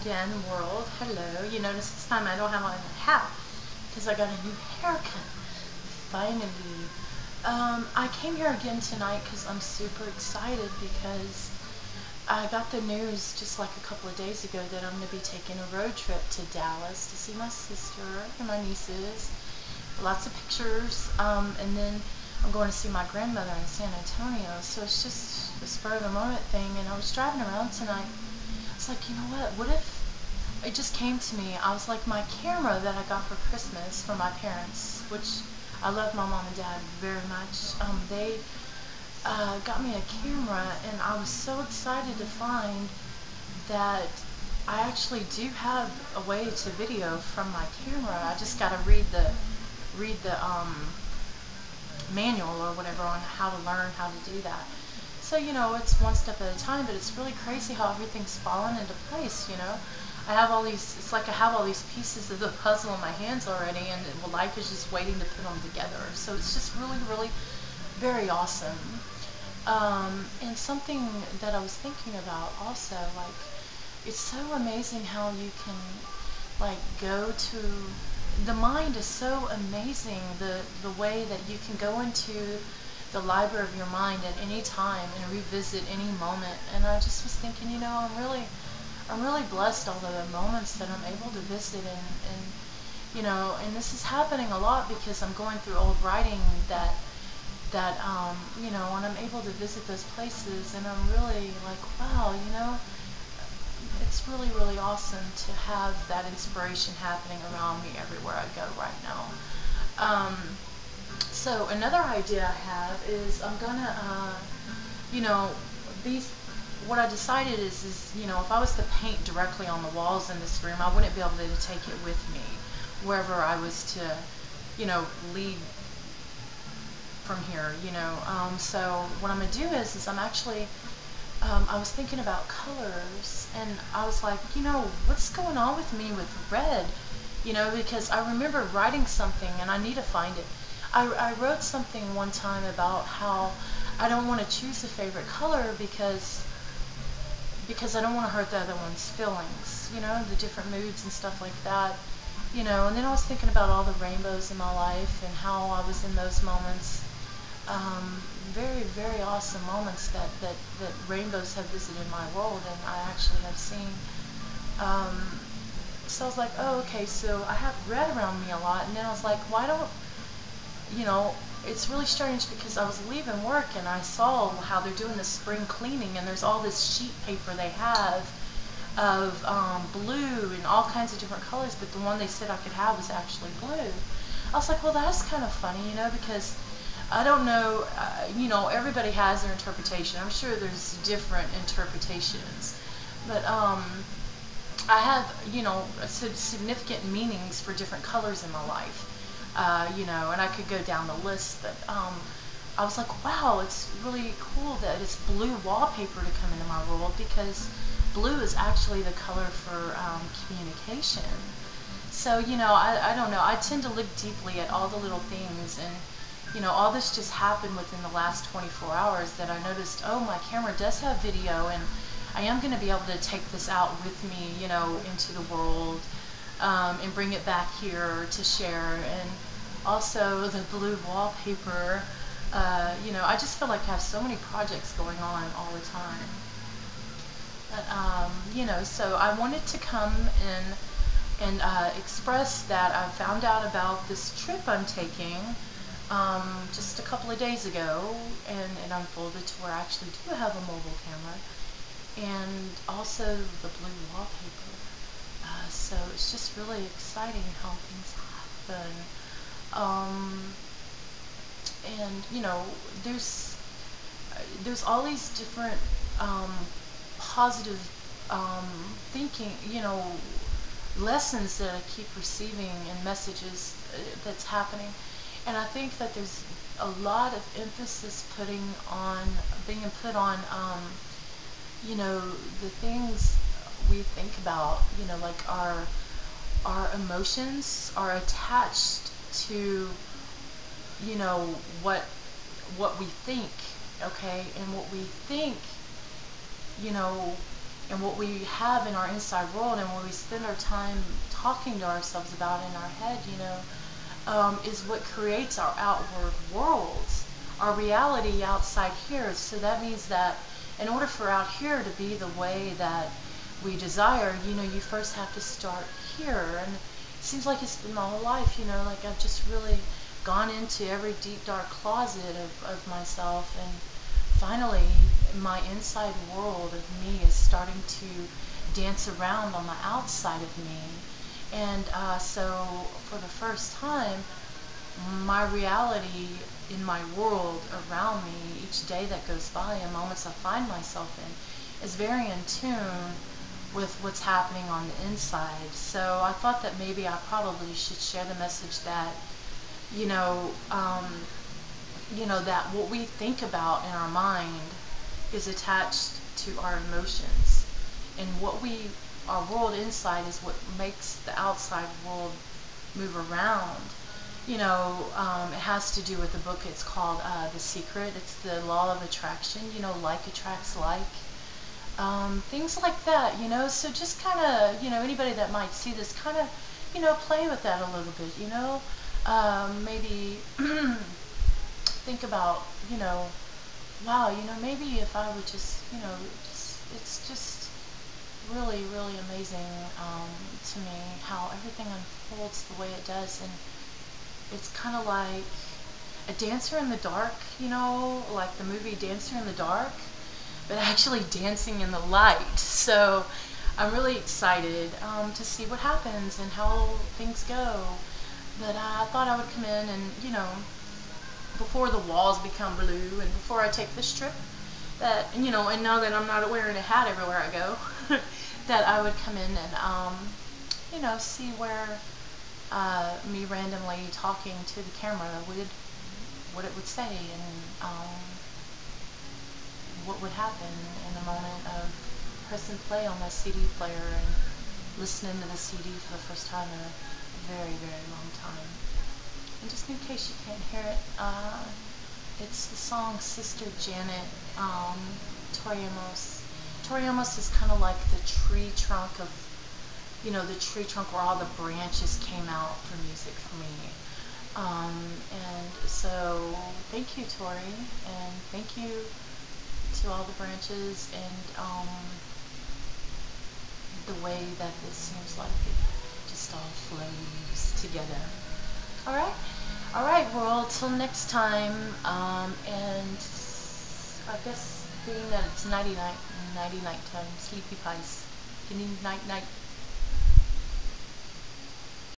again, world. Hello. You notice this time I don't have on a hat because I got a new haircut. Finally. I came here again tonight because I'm super excited because I got the news just like a couple of days ago that I'm going to be taking a road trip to Dallas to see my sister and my nieces. Lots of pictures. And then I'm going to see my grandmother in San Antonio. So it's just a spur of the moment thing. And I was driving around tonight. It's like, you know what if, it just came to me, I was like, my camera that I got for Christmas from my parents, which I love my mom and dad very much, they got me a camera, and I was so excited to find that I actually do have a way to video from my camera. I just got to read the manual or whatever on how to learn how to do that. So, you know, it's one step at a time, but it's really crazy how everything's fallen into place, you know. I have all these, it's like I have all these pieces of the puzzle in my hands already, and life is just waiting to put them together. So it's just really, really very awesome. And something that I was thinking about also, like, it's so amazing how you can, like, go to, the mind is so amazing, the way that you can go into the library of your mind at any time and revisit any moment. And I just was thinking, you know, I'm really blessed all the moments that I'm able to visit, and you know, and this is happening a lot because I'm going through old writing that you know, and I'm able to visit those places, and I'm really like, wow, you know, it's really, really awesome to have that inspiration happening around me everywhere I go right now. So another idea I have is I'm gonna, you know, what I decided is, you know, if I was to paint directly on the walls in this room, I wouldn't be able to take it with me wherever I was to, you know, leave from here, you know. So what I'm gonna do is I'm actually, I was thinking about colors, and I was like, you know, what's going on with me with red? You know, because I remember writing something, and I need to find it. I wrote something one time about how I don't want to choose a favorite color because I don't want to hurt the other one's feelings, you know, the different moods and stuff like that, you know. And then I was thinking about all the rainbows in my life and how I was in those moments, very, very awesome moments that rainbows have visited my world, and I actually have seen. So I was like, oh, okay, so I have red around me a lot, and then I was like, why don't, you know, it's really strange because I was leaving work and I saw how they're doing this spring cleaning, and there's all this sheet paper they have of blue and all kinds of different colors, but the one they said I could have was actually blue. I was like, well, that's kind of funny, you know, because I don't know, you know, everybody has their interpretation. I'm sure there's different interpretations, but I have, you know, significant meanings for different colors in my life. You know, and I could go down the list, but I was like, wow, it's really cool that it's blue wallpaper to come into my world, because blue is actually the color for communication. So, you know, I don't know, I tend to look deeply at all the little things, and, you know, all this just happened within the last 24 hours that I noticed, oh, my camera does have video, and I am going to be able to take this out with me, you know, into the world, and bring it back here to share. And also the blue wallpaper, you know, I just feel like I have so many projects going on all the time. But, you know, so I wanted to come in and express that I found out about this trip I'm taking just a couple of days ago, and it unfolded to where I actually do have a mobile camera, and also the blue wallpaper. So it's just really exciting how things happen. And, you know, there's all these different positive thinking, you know, lessons that I keep receiving and messages that's happening. And I think that there's a lot of emphasis being put on, you know, the things we think about, you know, like our emotions are attached to, you know, what we think, okay, and what we think, you know, and what we have in our inside world, and what we spend our time talking to ourselves about in our head, is what creates our outward worlds, our reality outside here. So that means that in order for out here to be the way that we desire, you first have to start here. And it seems like it's been my whole life, like I've just really gone into every deep dark closet of myself, and finally my inside world of me is starting to dance around on the outside of me. And so for the first time, my reality in my world around me, each day that goes by and moments I find myself in, is very in tune with what's happening on the inside. So I thought that maybe I probably should share the message that, that what we think about in our mind is attached to our emotions, and our world inside is what makes the outside world move around. It has to do with the book. It's called The Secret. It's the law of attraction. Like attracts like. Things like that. So just kind of, anybody that might see this, kind of, play with that a little bit. Maybe think about, wow, maybe if I would just, it's just really, really amazing to me how everything unfolds the way it does. And it's kind of like a dancer in the dark, like the movie Dancer in the Dark, but actually dancing in the light. So I'm really excited to see what happens and how things go. But I thought I would come in and, before the walls become blue and before I take this trip, that, and now that I'm not wearing a hat everywhere I go, that I would come in and, see where me randomly talking to the camera what it would say, and what would happen in the moment of pressing play on my CD player and listening to the CD for the first time in a very, very long time. And just in case you can't hear it, it's the song Sister Janet, Tori Amos. Tori Amos is kind of like the tree trunk of, the tree trunk where all the branches came out for music for me. And so thank you, Tori, and thank you to all the branches, and the way that this seems like it just all flows together. All right, world, till next time, and I guess being that it's nighty night time, sleepy pies, good night.